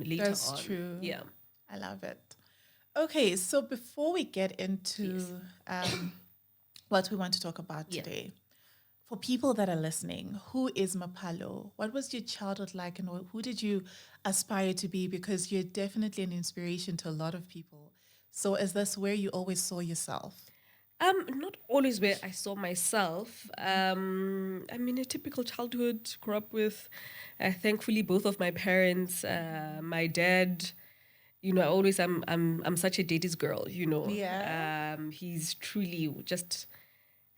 later That's on. true. Yeah. I love it. Okay, so before we get into Yes. what we want to talk about Yeah. today, for people that are listening, who is Mapalo? What was your childhood like, and who did you aspire to be? Because you're definitely an inspiration to a lot of people. So, is this where you always saw yourself? Not always where I saw myself. I mean, a typical childhood. Grew up with, thankfully, both of my parents. My dad, I always I'm such a daddy's girl. Yeah. He's truly just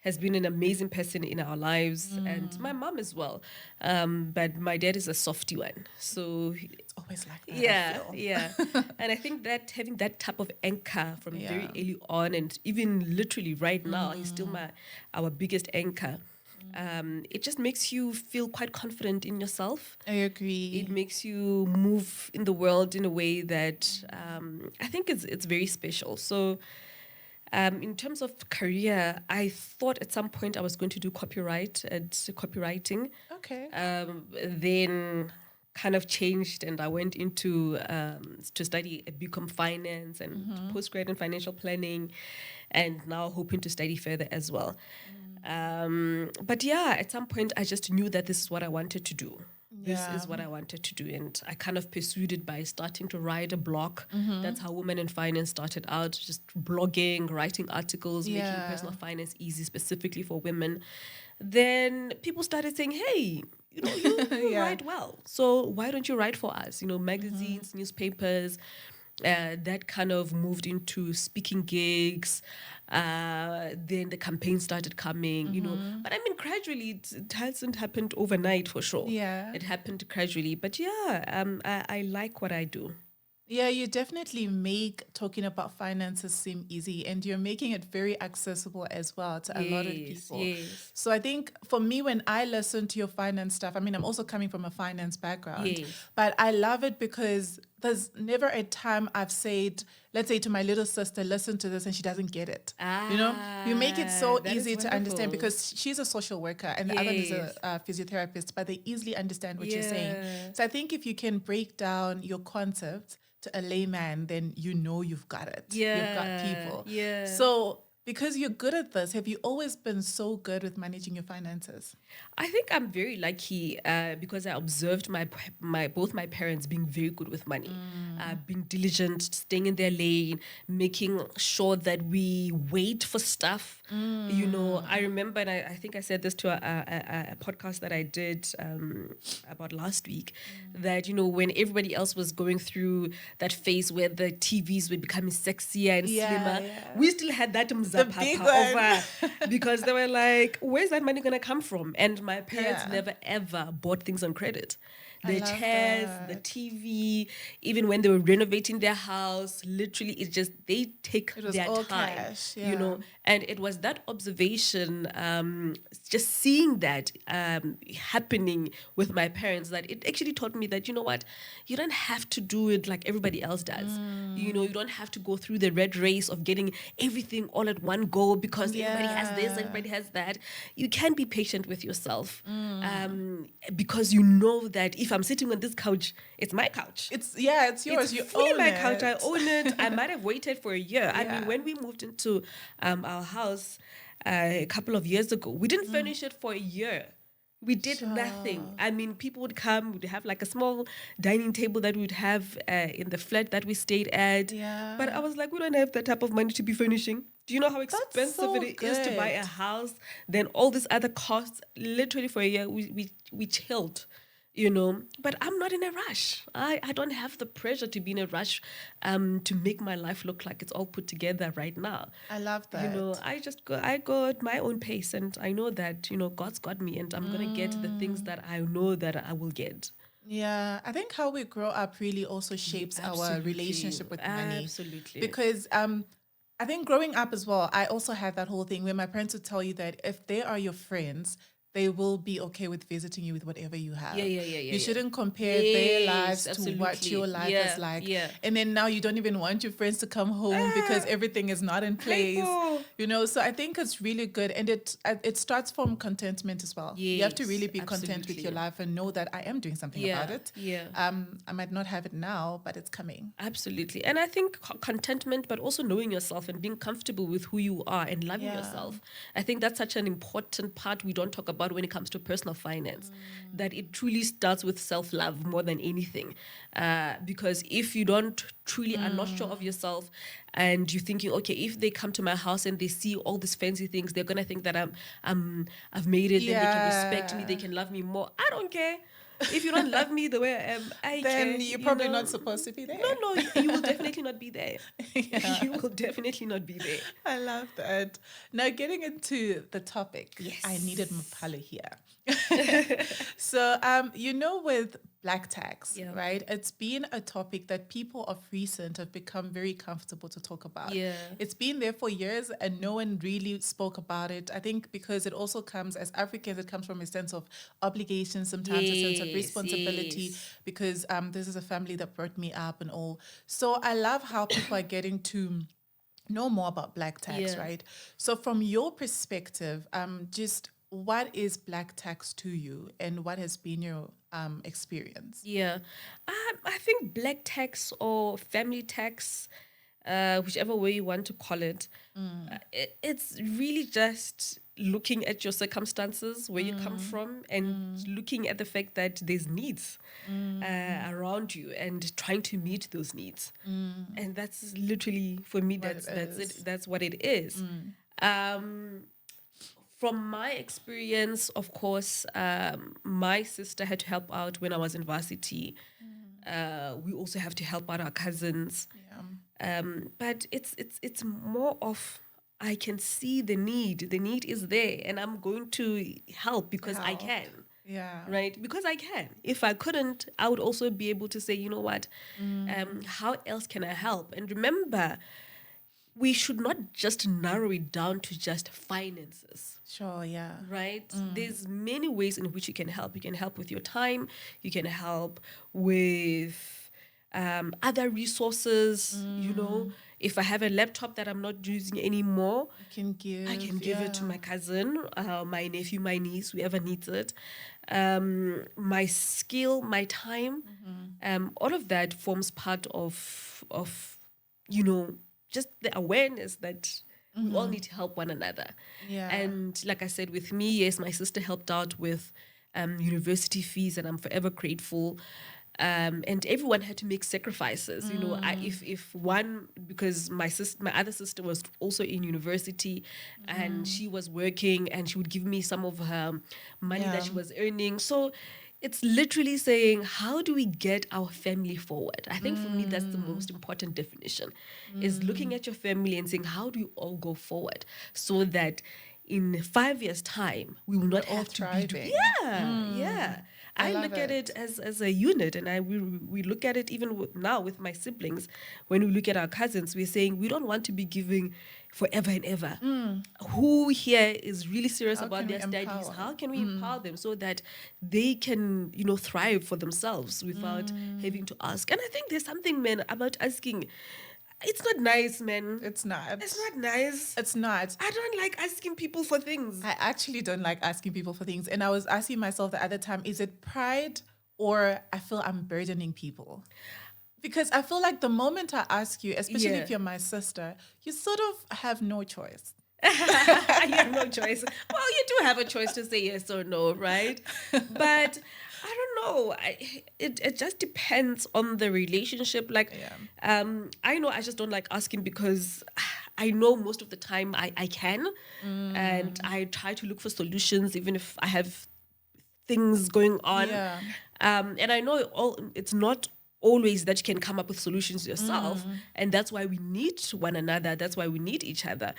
has been an amazing person in our lives, and my mom as well. But my dad is a softy one, so It's always like that, I yeah, feel. yeah. And I think that having that type of anchor from very Yeah. early on, and even literally right now, he's still our biggest anchor. It just makes you feel quite confident in yourself. I It agree. makes you move in the world in a way that I think it's very special. So in terms of career, I thought at some point I was going to do copyright and copywriting. Okay. Then kind of changed, and I went into to study a BCom finance and postgrad in financial planning, and now hoping to study further as well. But yeah, at some point I just knew that this is what I wanted to do. This Yeah. is what I wanted to do. And I kind of pursued it by starting to write a blog. That's how Women in Finance started out, just blogging, writing articles, making Yeah. personal finance easy specifically for women. Then people started saying, hey, you Yeah. write well. So why don't you write for us? Magazines, newspapers. That kind of moved into speaking gigs. Then the campaign started coming. But I mean, gradually, it hasn't happened overnight for sure. Yeah. It happened gradually. But yeah, I like what I do. Yeah, you definitely make talking about finances seem easy, and you're making it very accessible as well to a lot of Yes, people. yes, So I think for me, when I listen to your finance stuff, I mean, I'm also coming from a finance background, yes. but I love it because there's never a time I've said, let's say to my little sister, listen to this, and she doesn't get it. You make it so That is easy to understand wonderful. because she's a social worker and the other one is a Yes. physiotherapist, but they easily understand what you're saying. Yeah. So I think if you can break down your concepts to a layman, then you've got it. You've got Yeah. people. Yeah. So because you're good at this, have you always been so good with managing your finances? I think I'm very lucky because I observed my both my parents being very good with money, being diligent, staying in their lane, making sure that we wait for stuff. I remember, and I think I said this to a podcast that I did about last week, that when everybody else was going through that phase where the TVs were becoming sexier and Yeah, slimmer, yeah. we still had that big mzapapa one. over because they were like, where's that money gonna come from? And my parents Yeah. never ever bought things on credit. I The love chairs, the that. TV, even when they were renovating their house, literally it's just they take It was their all time, cash. Yeah. And it was that observation, just seeing that happening with my parents, that it actually taught me that, you know what, you don't have to do it like everybody else does. You don't have to go through the red race of getting everything all at one go because everybody has this, Yeah. everybody has that. You can be patient with yourself, because you know that if I'm sitting on this couch, it's my couch. It's It's yours. You fully own my it. couch. I own it. I might have waited for a year. I mean, Yeah. when we moved into our house a couple of years ago, we didn't furnish it for a year. We did nothing. Sure. I mean, people would come, we'd have like a small dining table that we'd have in the flat that we stayed at. Yeah. But I was like, we don't have that type of money to be furnishing. Do you know how expensive so it is to buy a good. house? Then all these other costs, literally for a year, we chilled. But I'm not in a rush. I don't have the pressure to be in a rush to make my life look like it's all put together right now. I love that. I go at my own pace, and I know that God's got me, and I'm gonna get the things that I know that I will get. Yeah, I think how we grow up really also shapes our Absolutely. relationship with money. Absolutely. Because I think growing up as well, I also had that whole thing where my parents would tell you that if they are your friends, they will be okay with visiting you with whatever you have. Yeah. You shouldn't compare their lives Yes, to what absolutely. your life is like. Yeah. And then now you don't even want your friends to come home because everything is not in place. Hypo. So I think it's really good. And it starts from contentment as well. You have to really Yes, be content with your absolutely. life and know that I am doing something about Yeah, it. yeah. I might not have it now, but it's coming. Absolutely. And I think contentment, but also knowing yourself and being comfortable with who you are and loving Yeah. yourself. I think that's such an important part we don't talk about when it comes to personal finance, that it truly starts with self-love more than anything. Because if you don't truly are not sure of yourself and you're thinking, okay, if they come to my house and they see all these fancy things, they're going to think that I've made it, then they can respect me, they can love me more. I don't care. If you don't love me the way I am, I Then care. you're probably not supposed to be there. No, you will definitely not be there. Yeah. You will definitely not be there. I love that. Now, getting into the topic, Yes. I needed Mapalo here. So, with black tax, Yeah. right? It's been a topic that people of recent have become very comfortable to talk about. Yeah. It's been there for years and no one really spoke about it. I think because it also comes, as Africans, it comes from a sense of obligation, sometimes a sense of Yes, responsibility, yes. because this is a family that brought me up and all. So I love how people are getting to know more about black tax, Yeah. right? So from your perspective, just what is black tax to you and what has been your experience? Yeah. I think black tax or family tax, whichever way you want to call it, it's really just looking at your circumstances, where you come from, and looking at the fact that there's needs around you and trying to meet those needs. And that's literally, for me, What it that's is. it. That's what it is. From my experience, of course, my sister had to help out when I was in varsity. We also have to help out our cousins. Yeah. But it's more of, I can see the need. The need is there, and I'm going to help because I Help. can. Yeah. Right? Because I can. If I couldn't, I would also be able to say, you know what, how else can I help? And remember, we should not just narrow it down to just finances. Sure, yeah. Right? There's many ways in which you can help. You can help with your time. You can help with other resources. If I have a laptop that I'm not using anymore, You can give. I can give it to my cousin, my nephew, my niece, whoever needs it. My skill, my time, all of that forms part of just the awareness that we all need to help one another. Yeah. And like I said, with me, yes, my sister helped out with university fees, and I'm forever grateful. And everyone had to make sacrifices. If one, because my other sister was also in university, and she was working, and she would give me some of her money that she was earning. So it's literally saying, how do we get our family forward? I think for me, that's the most important definition, is looking at your family and saying, how do you all go forward so that in 5 years' time, we will not all have to be thriving. Yeah. I love look at it. it as a unit, and we look at it even now with my siblings. When we look at our cousins, we're saying we don't want to be giving forever and ever. Who here is really serious How about can their we studies? empower? How can we empower them so that they can, thrive for themselves without having to ask? And I think there's something, man, about asking. It's not nice, man. It's not. It's not nice. It's not. I don't like asking people for things. I actually don't like asking people for things. And I was asking myself the other time, is it pride or I feel I'm burdening people? Because I feel like the moment I ask you, especially Yeah. if you're my sister, you sort of have no choice. You have no choice. Well, you do have a choice to say yes or no, right? But I don't know. It just depends on the relationship. Like, I know I just don't like asking because I know most of the time I can, and I try to look for solutions even if I have things going on. Yeah. And I know it's not always that you can come up with solutions yourself, and that's why we need one another. That's why we need each other.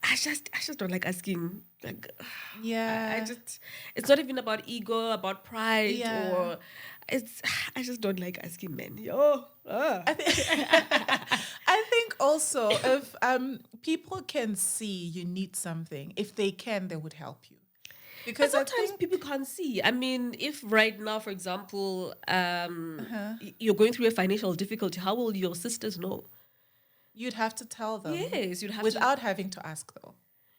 I just don't like asking. Like, Yeah. it's not even about ego, about pride, Yeah. or I just don't like asking men. Yo, I think also if people can see you need something, if they can, they would help you. Because I sometimes think people can't see. I mean, if right now, for example, you're going through a financial difficulty, how will your sisters know? you'd have to tell them Yes, you'd have to. without having to ask, though.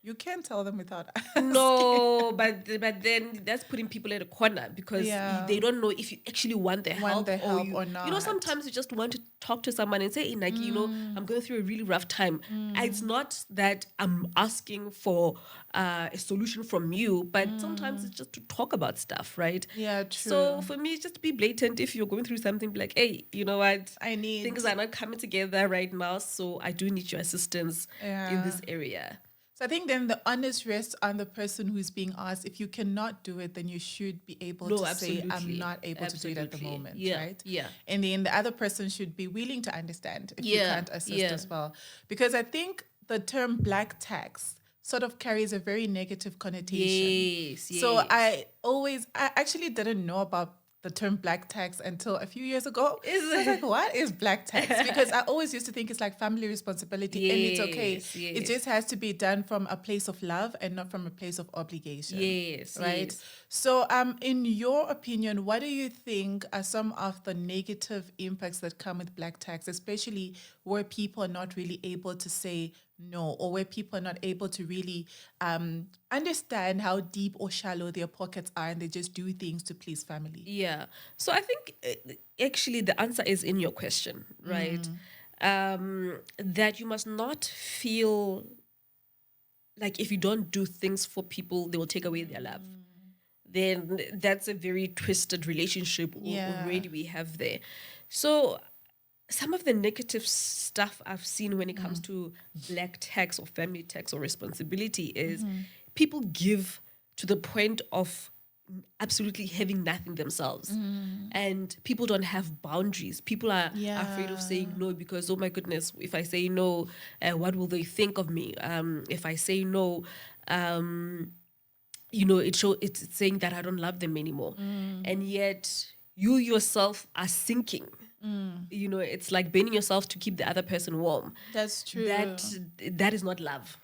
You can tell them without asking. No, but then that's putting people in a corner because Yeah. they don't know if you actually want their Want help their or help or not. sometimes you just want to talk to someone and say, hey, Naki, I'm going through a really rough time. It's not that I'm asking for a solution from you, but sometimes it's just to talk about stuff, right? Yeah, true. So for me, it's just to be blatant. If you're going through something, be like, hey, you know what? I need Things are not coming together right now, so I do need your assistance in this area. So I think then the onus rests on the person who's being asked. If you cannot do it, then you should be able No, to say, absolutely. I'm not able to do it at the Absolutely. moment, Yeah, right? yeah. And then the other person should be willing to understand if you Yeah, can't assist yeah. as well. Because I think the term black tax sort of carries a very negative connotation. Yes, So yes. I actually didn't know about the term black tax until a few years ago. Is So I was it? like, what is black tax? Because I always used to think it's like family responsibility and it's okay. Yes, It yes. just has to be done from a place of love and not from a place of obligation. Yes, Right. yes. So, in your opinion, what do you think are some of the negative impacts that come with black tax, especially where people are not really able to say no, or where people are not able to really understand how deep or shallow their pockets are and they just do things to please family? Yeah. So I think actually the answer is in your question, right? That you must not feel like if you don't do things for people, they will take away their love. Then that's a very twisted relationship Yeah. already we have there. So some of the negative stuff I've seen when it comes to black tax or family tax or responsibility is people give to the point of absolutely having nothing themselves. And people don't have boundaries. People are afraid of saying no because, oh my goodness, if I say no, what will they think of me? If I say no, it's saying that I don't love them anymore. And yet you yourself are sinking. It's like bending yourself to keep the other person warm. That's true. That is not love.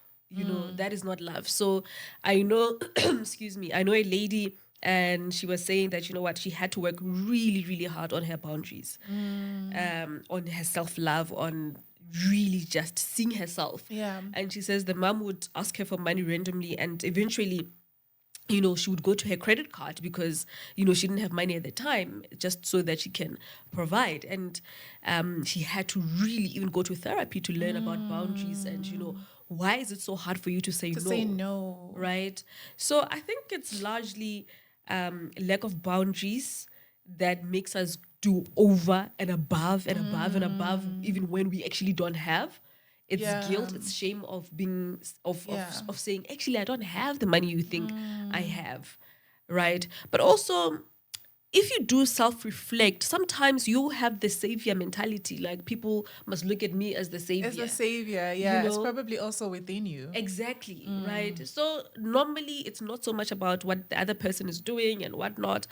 That is not love. So I know, excuse me, I know a lady and she was saying that, you know what, she had to work really, really hard on her boundaries, on her self-love, on really just seeing herself. Yeah. And she says the mom would ask her for money randomly and eventually she would go to her credit card because, she didn't have money at the time just so that she can provide. And she had to really even go to therapy to learn about boundaries and, why is it so hard for you to say no? Say no. Right? So I think it's largely lack of boundaries that makes us do over and above and above and above, even when we actually don't have. It's guilt, it's shame of being of saying, actually, I don't have the money you think I have, right? But also, if you do self-reflect, sometimes you have the savior mentality, like people must look at me as the savior. As the savior, yeah. It's know? probably also within you. Exactly, right? So normally it's not so much about what the other person is doing and whatnot.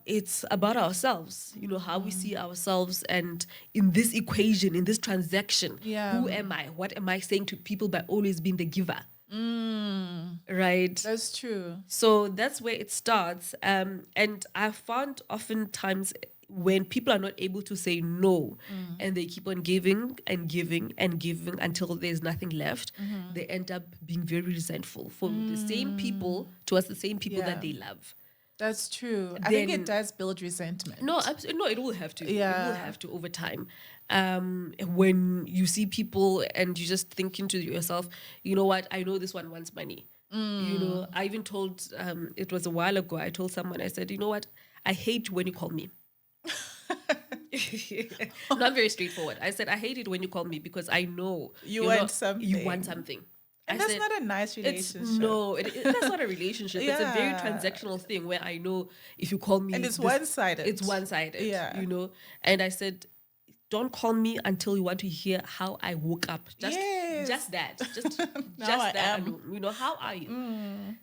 It's about ourselves, how we see ourselves. And in this equation, in this transaction, who am I? What am I saying to people by always being the giver? Right? That's true. So that's where it starts. And I found oftentimes when people are not able to say no and they keep on giving and giving and giving until there's nothing left, they end up being very resentful for the same people, towards the same people that they love. That's true. I think it does build resentment. No, absolutely. No, it will have to. Yeah. It will have to over time. When you see people and you just thinking to yourself, you know what, I know this one wants money. I even told, it was a while ago, I told someone, I said, you know what, I hate when you call me. Not very straightforward. I said, I hate it when you call me because I know You want something. You want something. And that's not a nice relationship. That's not a relationship. It's a very transactional thing where I know if you call me... And it's one-sided. It's one-sided, And I said, don't call me until you want to hear how I woke up. Just that. Just that. How are you?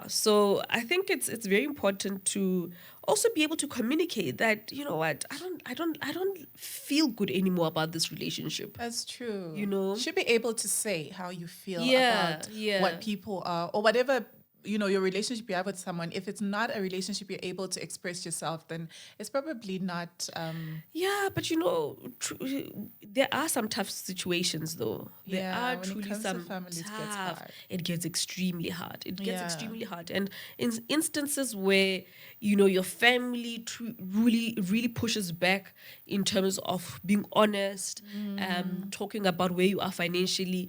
So I think it's very important to also be able to communicate that, you know what, I don't feel good anymore about this relationship. That's true. You know, should be able to say how you feel about what people are or whatever your relationship you have with someone, if it's not a relationship you're able to express yourself, then it's probably not. Yeah, but there are some tough situations though. There Yeah, are when it truly comes to some family, it gets tough. hard. It gets extremely hard. It gets Yeah. extremely hard. And in instances where, your family really, really pushes back in terms of being honest, talking about where you are financially,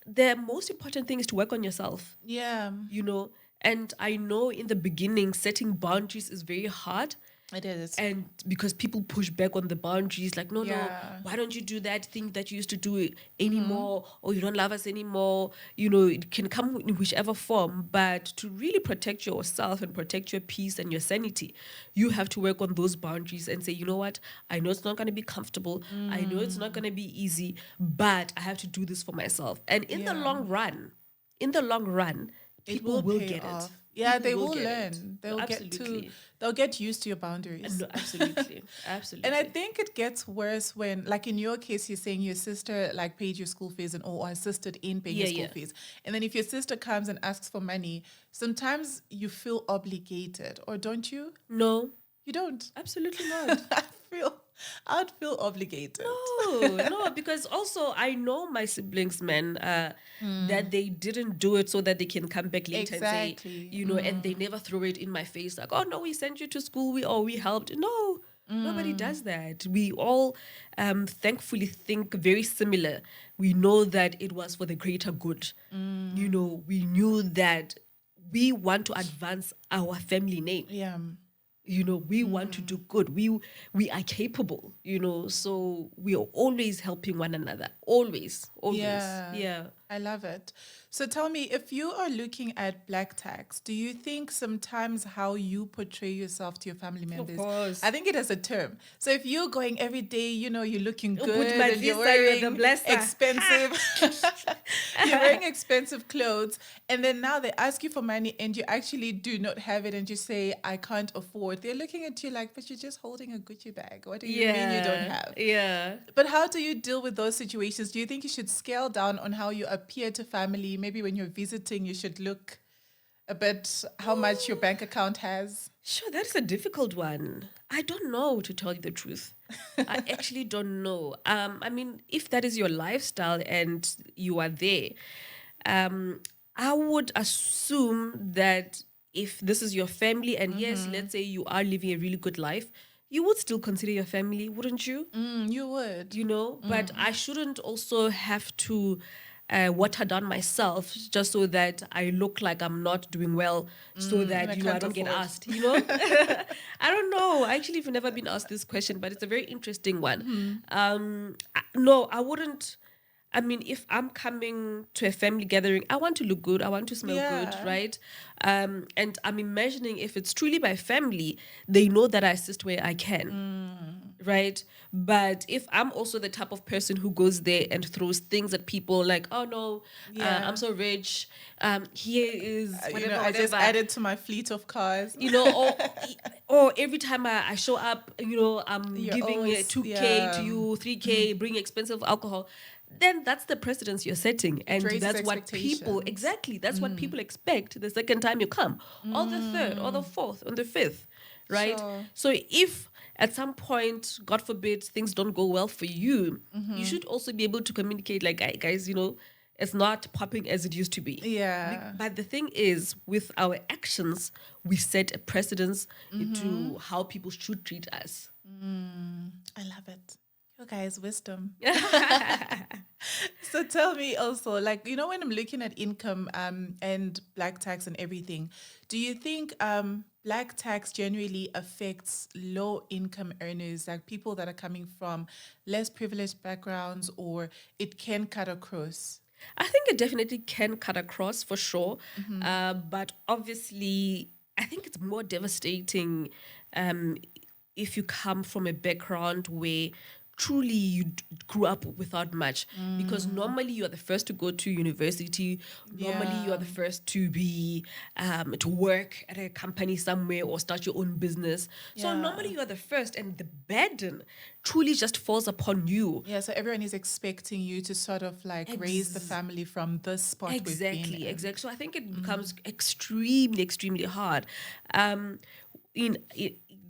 the most important thing is to work on yourself, Yeah, you know. And I know in the beginning, setting boundaries is very hard. it is. And because people push back on the boundaries, like, no, Yeah. why don't you do that thing that you used to do anymore? Or you don't love us anymore? It can come in whichever form. But to really protect yourself and protect your peace and your sanity, you have to work on those boundaries and say, you know what? I know it's not going to be comfortable. I know it's not going to be easy, but I have to do this for myself. And in the Yeah. long run, It people will will pay get off. it. Yeah, People they will get it. learn. No, They'll get used to your boundaries. No, absolutely. Absolutely. And I think it gets worse when, like in your case, you're saying your sister like paid your school fees and or assisted in paying your school fees. And then if your sister comes and asks for money, sometimes you feel obligated, or don't you? No, You don't. absolutely not. I'd feel obligated. No, because also I know my siblings, man, that they didn't do it so that they can come back later and say, Exactly. and they never throw it in my face like, oh no, we sent you to school, we helped. No, nobody does that. We all thankfully think very similar. We know that it was for the greater good. We knew that we want to advance our family name. Yeah. We want to do good. We are capable, so we are always helping one another. Always. Yeah. I love it. So tell me, if you are looking at black tax, do you think sometimes how you portray yourself to your family members? course. I think it has a term. So if you're going every day, you're looking Put good my and you're visa, you're the wearing blesser. expensive, you're wearing expensive clothes, and then now they ask you for money and you actually do not have it, and you say, "I can't afford." They're looking at you like, "But you're just holding a Gucci bag. What do you mean you don't have?" Yeah. But how do you deal with those situations? Do you think you should scale down on how you appear to family? Maybe when you're visiting, you should look a bit how much your bank account has. Sure, that's a difficult one. I don't know, to tell you the truth. I actually don't know. I mean, if that is your lifestyle and you are there, I would assume that if this is your family and yes, let's say you are living a really good life, you would still consider your family, wouldn't you? You would. But I shouldn't also have to water down myself just so that I look like I'm not doing well, so that I I can't don't get afford. asked. I don't know. I actually have never been asked this question, but it's a very interesting one. No, I wouldn't. I mean, if I'm coming to a family gathering, I want to look good. I want to smell good, Yeah. right? And I'm imagining if it's truly my family, they know that I assist where I can, right? But if I'm also the type of person who goes there and throws things at people like, oh no, Yeah. I'm so rich. Here is whatever, I just whatever. added to my fleet of cars. Or every time I show up, I'm You're giving always- 2K to you, 3K, bring expensive alcohol. Then that's the precedence you're setting. And raises that's what people, expectations. exactly, that's what people expect the second time you come, or the third, or the fourth, or the fifth, right? Sure. So if at some point, God forbid, things don't go well for you, you should also be able to communicate like, guys, it's not popping as it used to be. Yeah. But the thing is, with our actions, we set a precedence into how people should treat us. I love it. You guys, wisdom. So tell me also, like, when I'm looking at income and black tax and everything, do you think black tax generally affects low income earners, like people that are coming from less privileged backgrounds, or it can cut across? I think it definitely can cut across for sure. But obviously, I think it's more devastating if you come from a background where truly grew up without much, because normally you are the first to go to university. Normally you are the first to be to work at a company somewhere or start your own business. So Yeah. normally you are the first, and the burden truly just falls upon you. Yeah, so everyone is expecting you to sort of like raise the family from this spot we've been Exactly, in. exactly. So I think it becomes extremely, extremely hard. Um,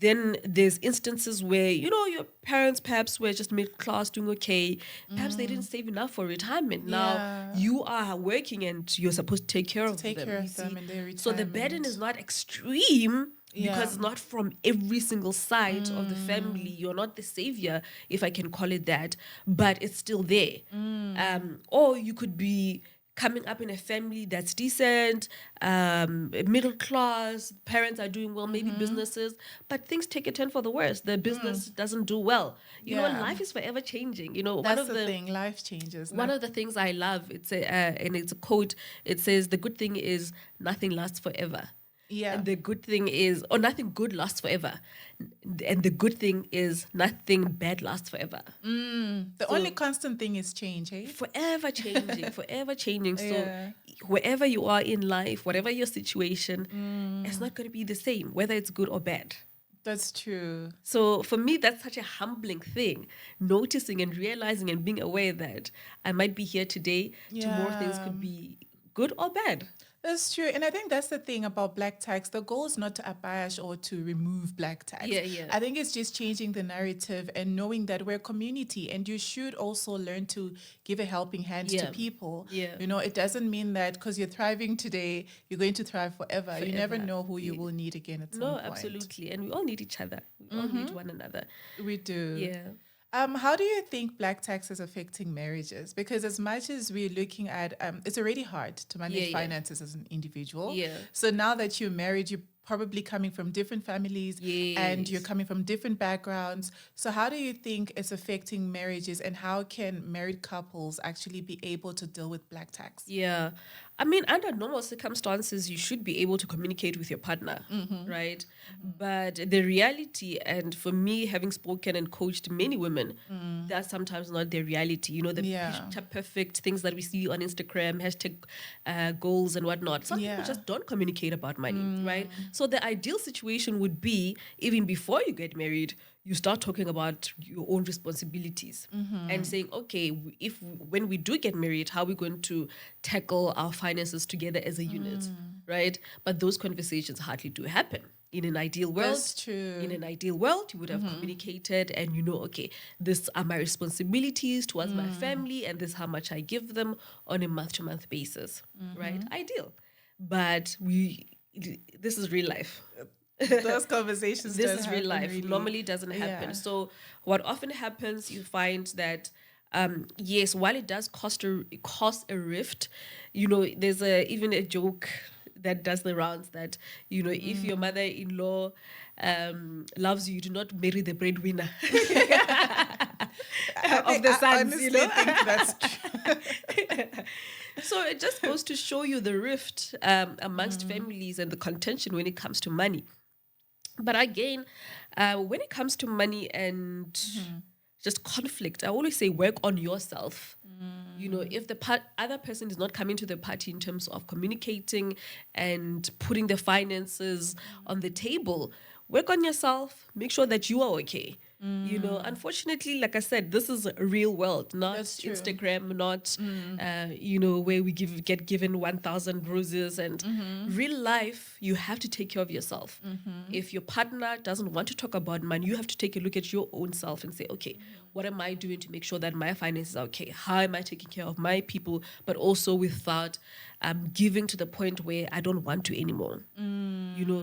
then there's instances where, your parents perhaps were just middle class, doing okay. Perhaps they didn't save enough for retirement. Now Yeah. you are working and you're supposed to take care of Take them. care you of them see? in their So the burden retirement. is not extreme. Yeah. Because it's not from every single side of the family. You're not the savior, if I can call it that, but it's still there. Or you could be coming up in a family that's decent, middle class, parents are doing well, maybe businesses, but things take a turn for the worse. The business doesn't do well. Yeah. Life is forever changing. That's the thing. Life changes. One of the things I love, and it's a quote. It says, "The good thing is nothing lasts forever." Yeah. And the good thing is, or nothing good lasts forever. And the good thing is, nothing bad lasts forever. The only constant thing is change, eh? Forever changing, forever changing. So Yeah. wherever you are in life, whatever your situation, it's not going to be the same, whether it's good or bad. That's true. So for me, that's such a humbling thing, noticing and realizing and being aware that I might be here today. Tomorrow things Yeah. could be good or bad. That's true. And I think that's the thing about black tax. The goal is not to abolish or to remove black tax. Yeah. I think it's just changing the narrative and knowing that we're a community, and you should also learn to give a helping hand to Yeah. people. Yeah. It doesn't mean that because you're thriving today, you're going to thrive forever. You never Forever. know who you will need again at some No, point. absolutely. And we all need each other. We all need one another. We do. Yeah. How do you think black tax is affecting marriages? Because as much as we're looking at, it's already hard to manage Yeah. finances as an individual. Yeah. So now that you're married, you're probably coming from different families and you're Yes. coming from different backgrounds. So how do you think it's affecting marriages, and how can married couples actually be able to deal with black tax? Yeah. I mean, under normal circumstances, you should be able to communicate with your partner, right? But the reality, and for me, having spoken and coached many women, that's sometimes not their reality. The Yeah. picture perfect things that we see on Instagram, hashtag goals and whatnot. Some Yeah. people just don't communicate about money, right? So the ideal situation would be, even before you get married, you start talking about your own responsibilities and saying, okay, when we do get married, how are we going to tackle our finances together as a unit, right? But those conversations hardly do happen. In an ideal world, That's true. in an ideal world, you would have communicated and okay, these are my responsibilities towards my family, and this is how much I give them on a month-to-month basis, right? Ideal. But this is real life. Those conversations This don't is real happen life. really. Normally doesn't happen. Yeah. So what often happens, you find that yes, while it does cause a rift, there's even a joke that does the rounds that if your mother-in-law loves you, do not marry the breadwinner of the I sons. honestly think that's true. So it just goes to show you the rift amongst families and the contention when it comes to money. But again, when it comes to money and just conflict, I always say work on yourself. If the other person is not coming to the party in terms of communicating and putting the finances on the table, work on yourself. Make sure that you are okay. Unfortunately, like I said, this is a real world, not That's true. Instagram, not where we get given 1,000 roses. And real life, you have to take care of yourself. If your partner doesn't want to talk about money, you have to take a look at your own self and say, okay, what am I doing to make sure that my finances are okay? How am I taking care of my people, but also without giving to the point where I don't want to anymore?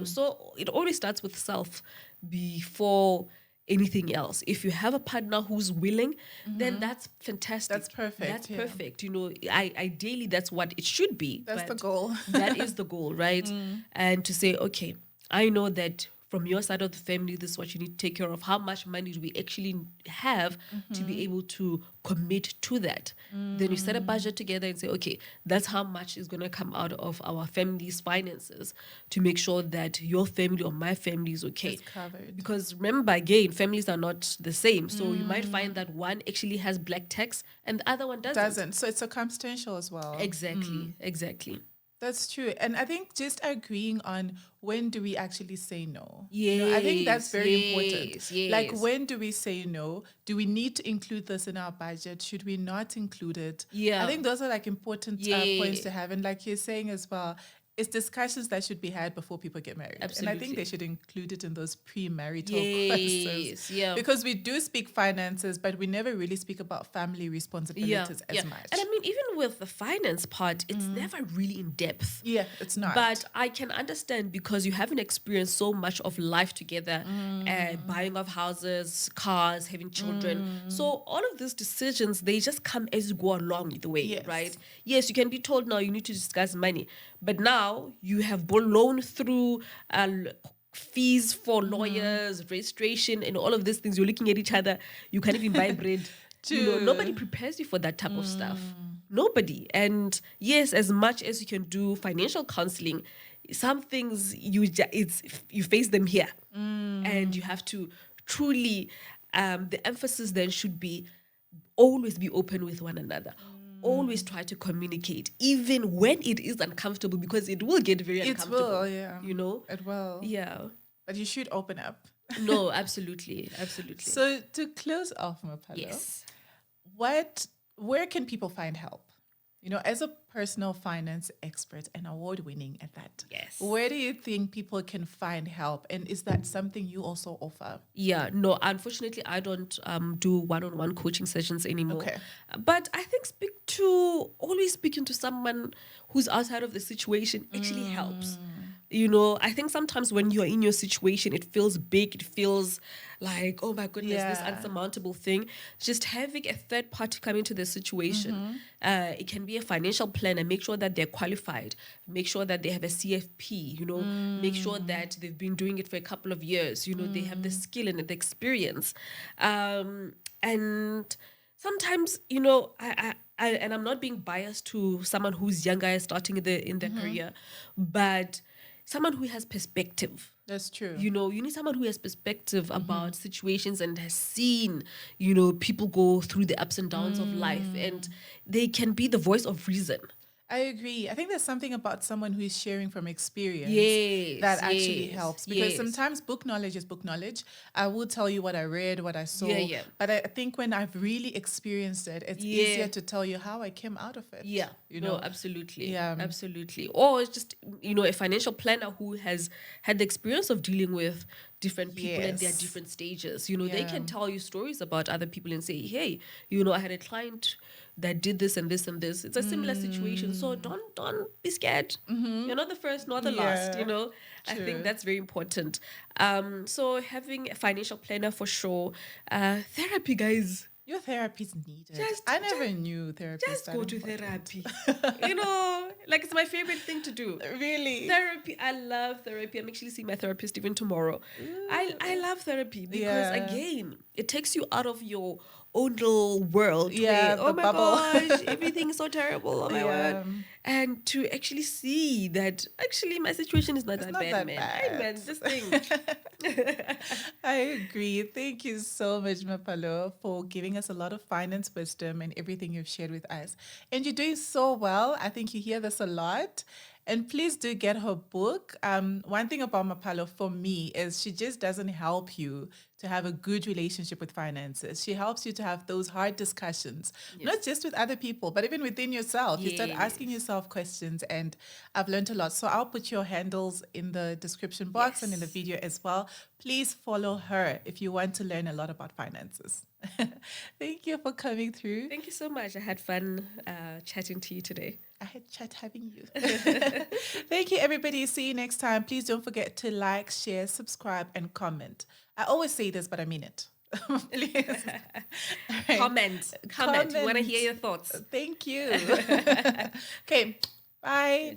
So it always starts with self before anything else. If you have a partner who's willing, then that's fantastic. That's perfect, That's yeah. perfect. Ideally, that's what it should be. That's the but goal. That is the goal, right? And to say, okay, I know that from your side of the family, this is what you need to take care of. How much money do we actually have to be able to commit to that? Then you set a budget together and say, okay, that's how much is going to come out of our family's finances to make sure that your family or my family is okay. It's covered. Because remember, again, families are not the same. So you might find that one actually has black tax and the other one doesn't. So it's circumstantial as well. Exactly. That's true. And I think just agreeing on when do we actually say no? Yes, I think that's very important. yes. Like, when do we say no? Do we need to include this in our budget? Should we not include it? Yeah. I think those are like important Yeah. points to have. And like you're saying as well, it's discussions that should be had before people get married. And I think Absolutely. they should include it in those premarital Yes, courses. yeah. Because we do speak finances, but we never really speak about family responsibilities as much. And I mean, even with the finance part, it's never really in depth. Yeah, it's not. But I can understand because you haven't experienced so much of life together, buying of houses, cars, having children. So all of these decisions, they just come as you go along the way, Yes. right? Yes, you can be told now you need to discuss money, but now you have blown through fees for lawyers, registration, and all of these things. You're looking at each other. You can't even buy bread. True. Nobody prepares you for that type of stuff. Nobody. And yes, as much as you can do financial counseling, some things you face them here, and you have to truly. The emphasis then should be always be open with one another. Always try to communicate, even when it is uncomfortable, because it will get very uncomfortable. It will, yeah. You know? It will. Yeah. But you should open up. No, absolutely. So to close off, Mapalo, Yes. where can people find help? You know, as a personal finance expert and award-winning at that, Yes. where do you think people can find help? And is that something you also offer? Yeah, no, unfortunately, I don't do one-on-one coaching sessions anymore. Okay. But I think always speaking to someone who's outside of the situation actually helps. You know, I think sometimes when you're in your situation, it feels big. It feels like, oh my goodness, this Yeah. unsurmountable thing. Just having a third party come into the situation. It can be a financial planner. Make sure that they're qualified. Make sure that they have a CFP, you know, make sure that they've been doing it for a couple of years. You know, they have the skill and the experience. And sometimes, you know, and I'm not being biased to someone who's younger, starting in their career, but someone who has perspective. That's true. You know, you need someone who has perspective about situations and has seen, you know, people go through the ups and downs of life, and they can be the voice of reason. I agree. I think there's something about someone who is sharing from experience Yes, that actually yes, helps, because yes. sometimes book knowledge is book knowledge. I will tell you what I read, what I saw. Yeah. But I think when I've really experienced it, it's Yeah. easier to tell you how I came out of it. Yeah, You know, no, absolutely. Yeah. Absolutely. Or it's just, you know, a financial planner who has had the experience of dealing with different people at their Yes. different stages. You know, they Yeah. can tell you stories about other people and say, hey, you know, I had a client that did this and this and this. It's a similar situation. So don't be scared. You're not the first, nor the last, Yeah. you know. I True. think that's very important. So having a financial planner for sure. Therapy, guys. your therapy is needed. Just- I never knew therapy. Just go to therapy. You know, like it's my favorite thing to do. Really? Therapy. I love therapy. I'm actually seeing my therapist even tomorrow. I love therapy because Yeah. again, it takes you out of your own little world. Yeah, where, oh the my bubble. gosh, everything is so terrible. Oh my Yeah. word. And to actually see that actually my situation is not that not bad, that man. bad. Hey, man, this thing. I agree. Thank you so much, Mapalo, for giving us a lot of finance wisdom and everything you've shared with us. And you're doing so well. I think you hear this a lot. And please do get her book. One thing about Mapalo for me is she just doesn't help you to have a good relationship with finances. She helps you to have those hard discussions, not just with other people, but even within yourself. You start asking yourself questions, and I've learned a lot. So I'll put your handles in the description box and in the video as well. Please follow her if you want to learn a lot about finances. Thank you for coming through. Thank you so much. I had fun chatting to you today. I had chat having you. Thank you, everybody. See you next time. Please don't forget to like, share, subscribe, and comment. I always say this, but I mean it. Please. All right. Comment. We want to hear your thoughts. Thank you. Okay. Bye.